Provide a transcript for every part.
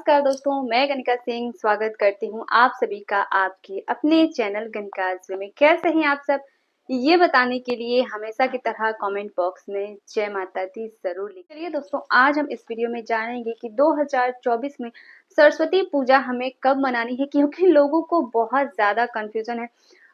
नमस्कार दोस्तों, मैं गनिका सिंह स्वागत करती हूँ आप सभी का आपके अपने चैनल गनिकाज में। कैसे हैं आप सब, ये बताने के लिए हमेशा की तरह कमेंट बॉक्स में जय माता दी जरूर लिखिए। चलिए दोस्तों, आज हम इस वीडियो में जानेंगे कि 2024 में सरस्वती पूजा हमें कब मनानी है, क्योंकि लोगों को बहुत ज्यादा कंफ्यूजन है।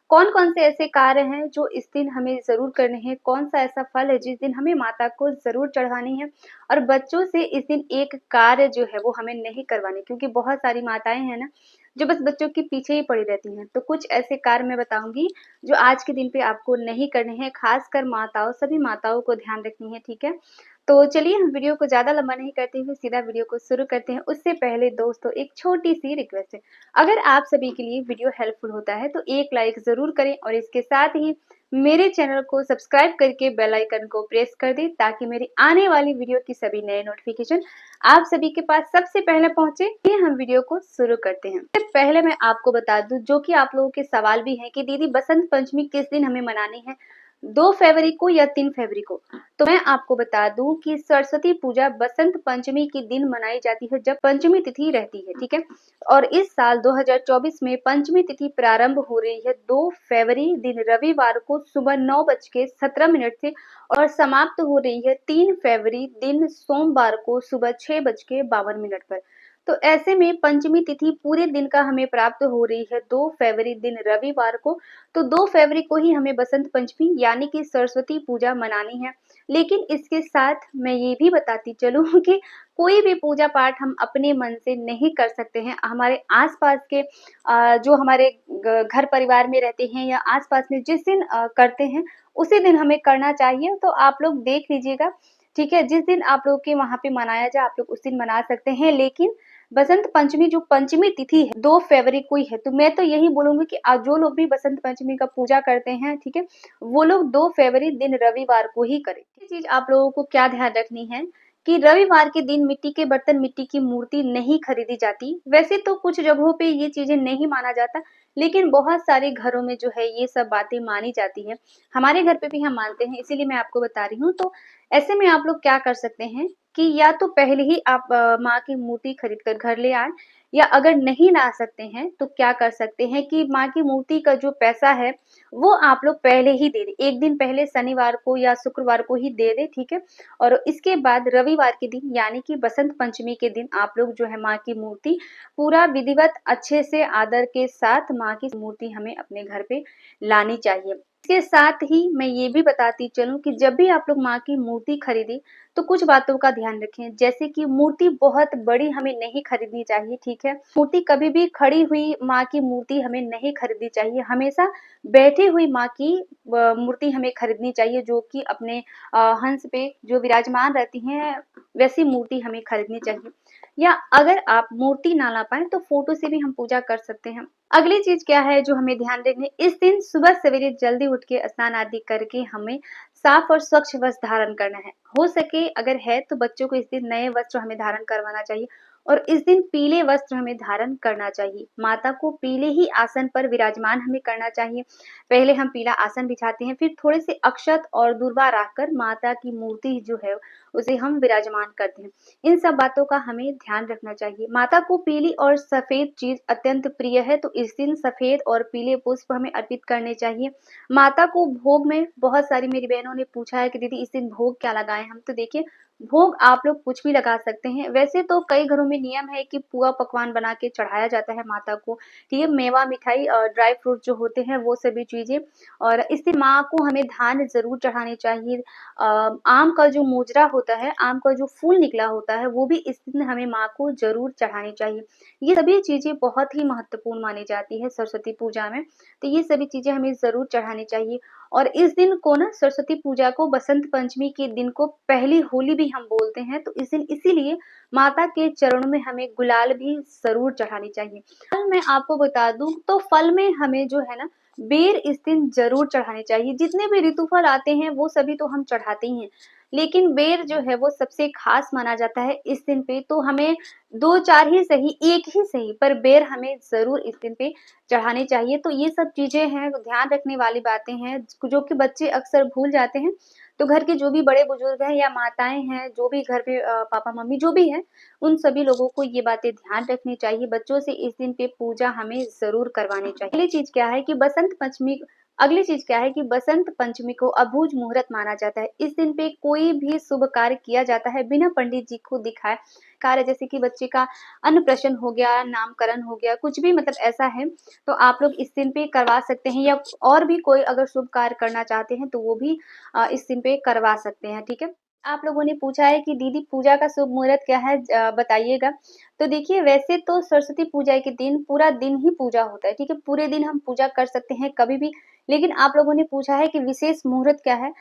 कौन कौन से ऐसे कार्य हैं जो इस दिन हमें जरूर करने हैं, कौन सा ऐसा फल है जिस दिन हमें माता को जरूर चढ़ानी है, और बच्चों से इस दिन एक कार्य जो है वो हमें नहीं करवानी, क्योंकि बहुत सारी माताएं हैं ना जो बस बच्चों के पीछे ही पड़ी रहती हैं। तो कुछ ऐसे कार्य मैं बताऊंगी जो आज के दिन पे आपको नहीं करने हैं, खासकर माताओं, सभी माताओं को ध्यान रखनी है, ठीक है। तो चलिए हम वीडियो को ज्यादा लंबा नहीं करते हुए सीधा वीडियो को शुरू करते हैं। उससे पहले दोस्तों एक छोटी सी रिक्वेस्ट है, अगर आप सभी के लिए वीडियो हेल्पफुल होता है तो एक लाइक जरूर करें और इसके साथ ही मेरे चैनल को सब्सक्राइब करके बेल आइकन को प्रेस कर दें, ताकि मेरी आने वाली वीडियो की सभी नए नोटिफिकेशन आप सभी के पास सबसे पहले पहुंचे। ये हम वीडियो को शुरू करते हैं। तो पहले मैं आपको बता दूं, जो कि आप लोगों के सवाल भी है कि दीदी बसंत पंचमी किस दिन हमें मनानी है, 2 फरवरी को या 3 फरवरी को। तो मैं आपको बता दूं कि सरस्वती पूजा बसंत पंचमी के दिन मनाई जाती है, जब पंचमी तिथि रहती है, ठीक है। और इस साल 2024 में पंचमी तिथि प्रारंभ हो रही है 2 फरवरी दिन रविवार को सुबह 9:17 से, और समाप्त हो रही है 3 फरवरी दिन सोमवार को सुबह 6:52 पर। तो ऐसे में पंचमी तिथि पूरे दिन का हमें प्राप्त हो रही है 2 फरवरी दिन रविवार को। तो 2 फरवरी को ही हमें बसंत पंचमी यानी कि सरस्वती पूजा मनानी है। लेकिन इसके साथ मैं ये भी बताती चलूं कि कोई भी पूजा पाठ हम अपने मन से नहीं कर सकते हैं। हमारे आसपास के जो हमारे घर परिवार में रहते हैं या आसपास में जिस दिन करते हैं उसी दिन हमें करना चाहिए। तो आप लोग देख लीजिएगा, ठीक है। जिस दिन आप लोग के वहां पे मनाया जाए आप लोग उस दिन मना सकते हैं, लेकिन बसंत पंचमी जो पंचमी तिथि है 2 फरवरी को ही है। तो मैं तो यही बोलूंगी कि आज जो लोग भी बसंत पंचमी का पूजा करते हैं, ठीक है, वो लोग 2 फरवरी दिन रविवार को ही करें। ये चीज आप लोगों को क्या ध्यान रखनी है कि रविवार के दिन मिट्टी के बर्तन, मिट्टी की मूर्ति नहीं खरीदी जाती। वैसे तो कुछ जगहों पे ये चीजें नहीं माना जाता, लेकिन बहुत सारे घरों में जो है ये सब बातें मानी जाती है। हमारे घर पे भी हम मानते हैं, इसीलिए मैं आपको बता रही हूँ। तो ऐसे में आप लोग क्या कर सकते हैं कि या तो पहले ही आप माँ की मूर्ति खरीद कर घर ले आए, या अगर नहीं ला सकते हैं तो क्या कर सकते हैं कि माँ की मूर्ति का जो पैसा है वो आप लोग पहले ही दे दें, एक दिन पहले शनिवार को या शुक्रवार को ही दे दें, ठीक है। और इसके बाद रविवार के दिन यानी कि बसंत पंचमी के दिन आप लोग जो है माँ की मूर्ति पूरा विधिवत अच्छे से आदर के साथ माँ की मूर्ति हमें अपने घर पे लानी चाहिए। इसके साथ ही मैं ये भी बताती चलूं कि जब भी आप लोग माँ की मूर्ति खरीदे तो कुछ बातों का ध्यान रखें, जैसे कि मूर्ति बहुत बड़ी हमें नहीं खरीदनी चाहिए, ठीक है। मूर्ति कभी भी खड़ी हुई माँ की मूर्ति हमें नहीं खरीदनी चाहिए, हमेशा बैठी हुई माँ की मूर्ति हमें खरीदनी चाहिए, जो कि अपने हंस पे जो विराजमान रहती हैं वैसी मूर्ति हमें खरीदनी चाहिए। या अगर आप मूर्ति ना ला पाए तो फोटो से भी हम पूजा कर सकते हैं। अगली चीज क्या है जो हमें ध्यान रखनी, इस दिन सुबह सवेरे जल्दी उठ के स्नान आदि करके हमें साफ और स्वच्छ वस्त्र धारण करना है। हो सके अगर है तो बच्चों को इस दिन नए वस्त्र हमें धारण करवाना चाहिए, और इस दिन पीले वस्त्र हमें धारण करना चाहिए। माता को पीले ही आसन पर विराजमान हमें करना चाहिए। पहले हम पीला आसन बिछाते हैं, फिर थोड़े से अक्षत और दूर्वा रखकर माता की मूर्ति जो है उसे हम विराजमान करते हैं। इन सब बातों का हमें ध्यान रखना चाहिए। माता को पीली और सफेद चीज अत्यंत प्रिय है, तो इस दिन सफेद और पीले पुष्प हमें अर्पित करने चाहिए। माता को भोग में बहुत सारी मेरी बहनों ने पूछा है कि दीदी इस दिन भोग क्या लगाएं हम, तो देखिए भोग आप लोग कुछ भी लगा सकते हैं। वैसे तो कई घरों में नियम है कि पुआ पकवान बना के चढ़ाया जाता है माता को, ठीक है, मेवा मिठाई और ड्राई फ्रूट जो होते हैं वो सभी चीजें। और इससे माँ को हमें धान जरूर चढ़ानी चाहिए। आम का जो मोजरा होता है, आम का जो फूल निकला होता है, वो भी इस दिन हमें माँ को जरूर चढ़ानी चाहिए। ये सभी चीजें बहुत ही महत्वपूर्ण मानी जाती है सरस्वती पूजा में, तो ये सभी चीजें हमें जरूर चढ़ानी चाहिए। और इस दिन को ना, सरस्वती पूजा को, बसंत पंचमी के दिन को पहली होली भी हम बोलते हैं, तो इस दिन इसीलिए माता के चरणों में हमें गुलाल भी जरूर चढ़ानी चाहिए। फल मैं आपको बता दूं तो फल में हमें जो है ना बेर इस दिन जरूर चढ़ानी चाहिए। जितने भी ऋतु फल आते हैं वो सभी तो हम चढ़ाते ही हैं, लेकिन बेर जो है वो सबसे खास माना जाता है इस दिन पे। तो हमें 2-4 ही सही, 1 ही सही, पर बेर हमें ज़रूर इस दिन पे चढ़ाने चाहिए। तो ये सब चीज़ें हैं, ध्यान रखने वाली बातें हैं, जो कि बच्चे अक्सर भूल जाते हैं। तो घर के जो भी बड़े-बुजुर्ग हैं या माताएँ हैं, जो भी घर पे पापा-मम्मी जो भी हैं, उन सभी लोगों को ये बातें ध्यान रखनी चाहिए। बच्चों से इस दिन पे पूजा हमें ज़रूर करवानी चाहिए। अगली चीज़ क्या है कि बसंत पंचमी को अबूझ मुहूर्त माना जाता है। इस दिन पे कोई भी शुभ कार्य किया जाता है बिना पंडित जी को दिखाए। कार्य जैसे कि बच्चे का अन्नप्राशन हो गया, नामकरण हो गया, कुछ भी मतलब ऐसा है, तो आप लोग इस दिन पे करवा सकते हैं, या और भी कोई अगर शुभ कार्य करना चाहते हैं तो वो भी इस दिन पे करवा सकते हैं, ठीक है? आप लोगों ने पूछा है कि दीदी पूजा का शुभ मुहूर्त क्या है, बताइएगा। तो देखिए, वैसे तो सरस्वती पूजा के दिन पूरा दिन ही पूजा होता है, ठीक है? पूरे दिन हम पूजा कर सकते हैं कभी भी, लेकिन आप लोगों ने पूछा है कि विशेष मुहूर्त क्या है?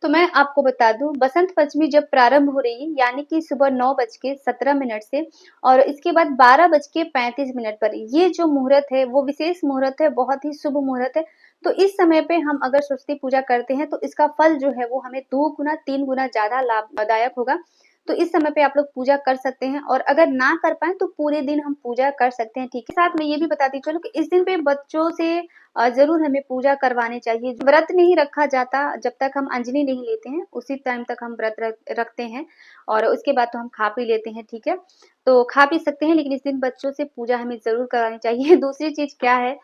तो मैं आपको बता दूँ, बसंत पंचमी जब प्रारंभ हो रही है, यानी कि सुबह 9:17 से और इसके बाद 12:35 पर, ये जो मुहूर्त है वो विशेष मुहूर्त है, बहुत ही शुभ मुहूर्त है। तो इस समय पे हम अगर सरस्वती पूजा करते हैं तो इसका फल जो है वो हमें 2 गुना 3 गुना ज़्यादा लाभदायक होगा। तो इस समय पे आप लोग पूजा कर सकते हैं, और अगर ना कर पाएँ तो पूरे दिन हम पूजा कर सकते हैं, ठीक है? साथ में ये भी बताती चलूँ कि इस दिन पे बच्चों से ज़रूर हमें पूजा करवानी चाहिए। व्रत नहीं रखा जाता जब तक हम अंजलि नहीं लेते हैं, उसी टाइम तक हम व्रत रखते हैं, और उसके बाद तो हम खा पी लेते हैं, ठीक है? तो खा पी सकते हैं, लेकिन इस दिन बच्चों से पूजा हमें ज़रूर करानी चाहिए। दूसरी चीज़ क्या है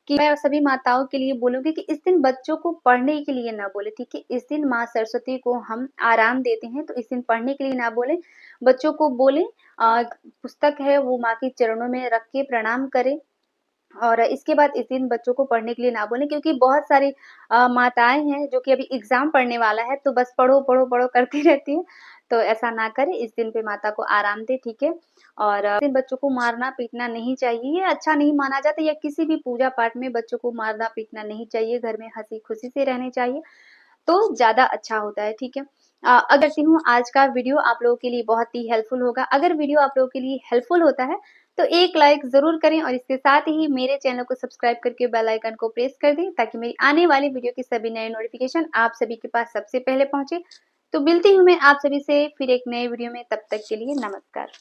कि मैं सभी माताओं के लिए बोलूँगी कि इस दिन बच्चों को पढ़ने के लिए ना बोलें, ठीक है? इस दिन माँ सरस्वती को हम आराम देते हैं, तो इस दिन पढ़ने के लिए ना बोलें। बच्चों को बोलें, पुस्तक है वो माँ के चरणों में रख के प्रणाम करें, और इसके बाद इस दिन बच्चों को पढ़ने के लिए ना बोलें, क्योंकि बहुत सारी माताएँ हैं जो कि अभी एग्ज़ाम पढ़ने वाला है, तो बस पढ़ो, पढ़ो, पढ़ो करती रहती हैं। तो ऐसा ना करें, इस दिन पे माता को आराम दें, ठीक है? और इस दिन बच्चों को मारना-पीटना नहीं चाहिए, ये अच्छा नहीं माना जाता, या किसी भी पूजा-पाठ में बच्चों को मारना-पीटना नहीं चाहिए, घर में हँसी-खुशी से रहने चाहिए। तो ज़्यादा अच्छा होता है, ठीक है? करती हूँ आज का वीडियो आप लोगों के लिए बहुत ही हेल्पफुल होगा। अगर वीडियो आप लोगों के लिए हेल्पफुल होता है, तो एक लाइक ज़रूर करें, और इसके साथ ही मेरे चैनल को सब्सक्राइब करके बेल आइकन को प्रेस कर दें, ताकि मेरी आने वाली वीडियो की सभी नए नोटिफ़िकेशन आप सभी के पास सबसे पहले पहुँचे। तो मिलती हूँ मैं आप सभी से फिर एक नए वीडियो में, तब तक के लिए नमस्कार।